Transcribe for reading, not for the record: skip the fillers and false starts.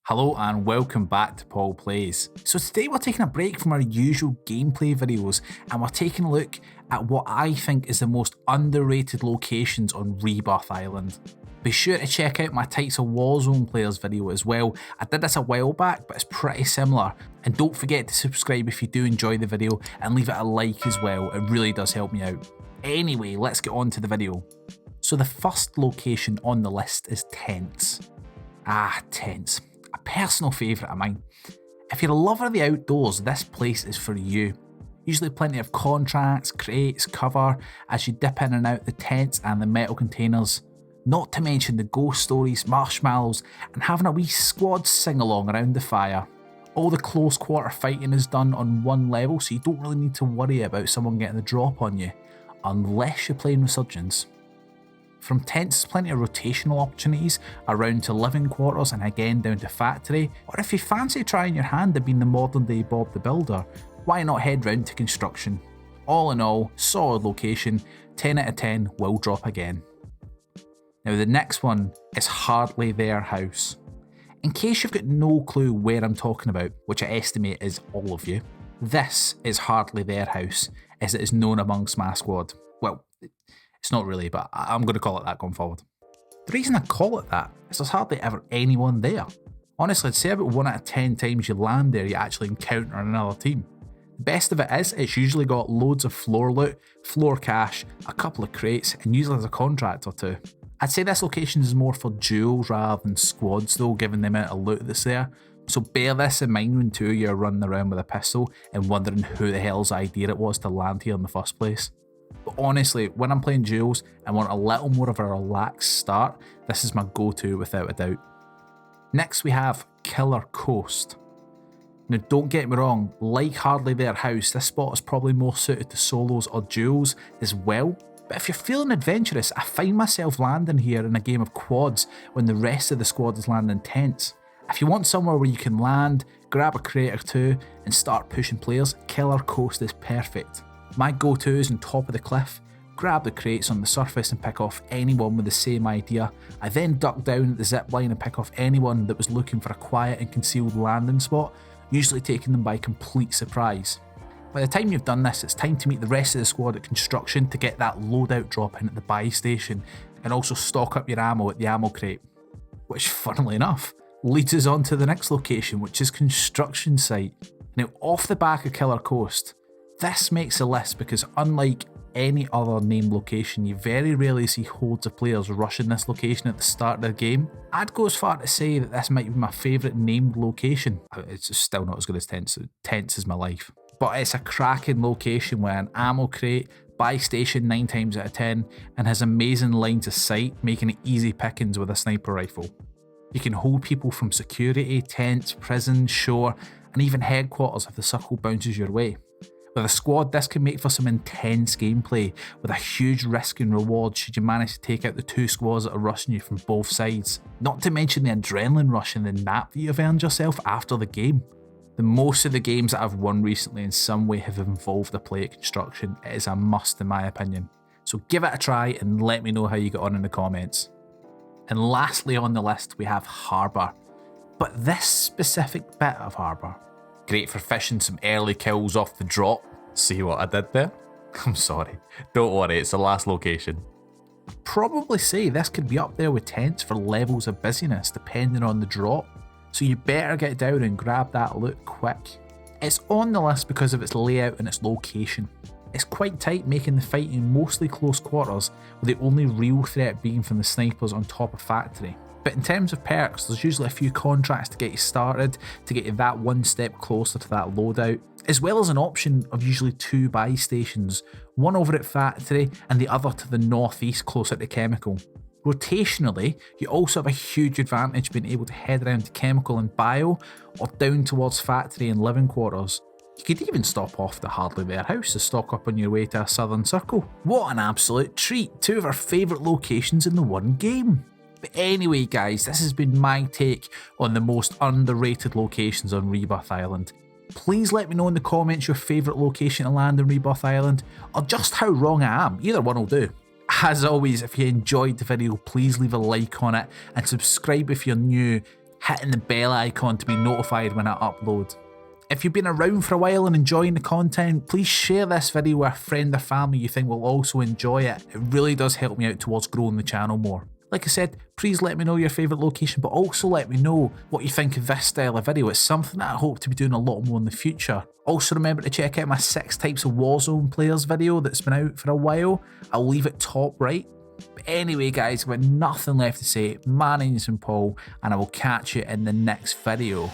Hello and welcome back to Paul Plays. So today we're taking a break from our usual gameplay videos and we're taking a look at what I think is the most underrated locations on Rebirth Island. Be sure to check out my Types of Warzone players video as well. I did this a while back but it's pretty similar, and don't forget to subscribe if you do enjoy the video and leave it a like as well, it really does help me out. Anyway, let's get on to the video. So the first location on the list is tents. Tents. A personal favourite of mine. If you're a lover of the outdoors, this place is for you. Usually plenty of contracts, crates, cover as you dip in and out the tents and the metal containers. Not to mention the ghost stories, marshmallows and having a wee squad sing along around the fire. All the close quarter fighting is done on one level, so you don't really need to worry about someone getting the drop on you, unless you're playing Resurgence. From tents, there's plenty of rotational opportunities around to living quarters and again down to factory, or if you fancy trying your hand at being the modern day Bob the Builder, why not head round to construction? All in all, solid location, 10 out of 10 will drop again. Now the next one is Hardly There House. In case you've got no clue where I'm talking about, which I estimate is all of you, this is Hardly There House, as it is known amongst my squad. Well, it's not really, but I'm going to call it that going forward. The reason I call it that is there's hardly ever anyone there. Honestly, I'd say about 1 out of 10 times you land there, you actually encounter another team. The best of it is, it's usually got loads of floor loot, floor cash, a couple of crates, and usually there's a contract or two. I'd say this location is more for duos rather than squads though, given the amount of loot that's there. So bear this in mind when two of you are running around with a pistol and wondering who the hell's idea it was to land here in the first place. But honestly, when I'm playing duels and want a little more of a relaxed start, this is my go-to without a doubt. Next we have Killer Coast. Now don't get me wrong, like Hardly There House, this spot is probably more suited to solos or duels as well, but if you're feeling adventurous, I find myself landing here in a game of quads when the rest of the squad is landing tents. If you want somewhere where you can land, grab a crate or two and start pushing players, Killer Coast is perfect. My go-to is on top of the cliff, grab the crates on the surface and pick off anyone with the same idea. I then duck down at the zip line and pick off anyone that was looking for a quiet and concealed landing spot, usually taking them by complete surprise. By the time you've done this, it's time to meet the rest of the squad at construction to get that loadout drop in at the buy station and also stock up your ammo at the ammo crate. Which, funnily enough, leads us on to the next location, which is construction site. Now, off the back of Killer Coast, this makes a list because unlike any other named location, you very rarely see hordes of players rushing this location at the start of the game. I'd go as far to say that this might be my favourite named location. It's still not as good as Tents. Tents is my life. But it's a cracking location with an ammo crate, buy station 9 times out of 10, and has amazing lines of sight, making it easy pickings with a sniper rifle. You can hold people from security, tents, prison, shore, and even headquarters if the circle bounces your way. With a squad, this can make for some intense gameplay, with a huge risk and reward should you manage to take out the two squads that are rushing you from both sides. Not to mention the adrenaline rush and the nap that you've earned yourself after the game. The most of the games that I've won recently in some way have involved the play at construction. It is a must in my opinion. So give it a try and let me know how you get on in the comments. And lastly on the list we have Harbour. But this specific bit of Harbour, great for fishing some early kills off the drop. See what I did there? I'm sorry. Don't worry, it's the last location. I'd probably say this could be up there with tents for levels of busyness depending on the drop. So you better get down and grab that loot quick. It's on the list because of its layout and its location. It's quite tight, making the fighting mostly close quarters, with the only real threat being from the snipers on top of factory. But in terms of perks, there's usually a few contracts to get you started, to get you that one step closer to that loadout, as well as an option of usually 2 buy stations, one over at factory and the other to the northeast closer to chemical. Rotationally, you also have a huge advantage being able to head around to chemical and bio, or down towards factory and living quarters. You could even stop off the Hardly There House to stock up on your way to a southern circle. What an absolute treat, 2 of our favourite locations in the one game. But anyway guys, this has been my take on the most underrated locations on Rebirth Island. Please let me know in the comments your favourite location to land on Rebirth Island, or just how wrong I am, either one will do. As always, if you enjoyed the video, please leave a like on it and subscribe if you're new. hitting the bell icon to be notified when I upload. If you've been around for a while and enjoying the content, please share this video with a friend or family you think will also enjoy it. It really does help me out towards growing the channel more. Like I said, please let me know your favourite location, but also let me know what you think of this style of video. It's something that I hope to be doing a lot more in the future. Also remember to check out my 6 types of Warzone players video that's been out for a while. I'll leave it top right. But anyway guys, I've got nothing left to say. My name's Paul, and I will catch you in the next video.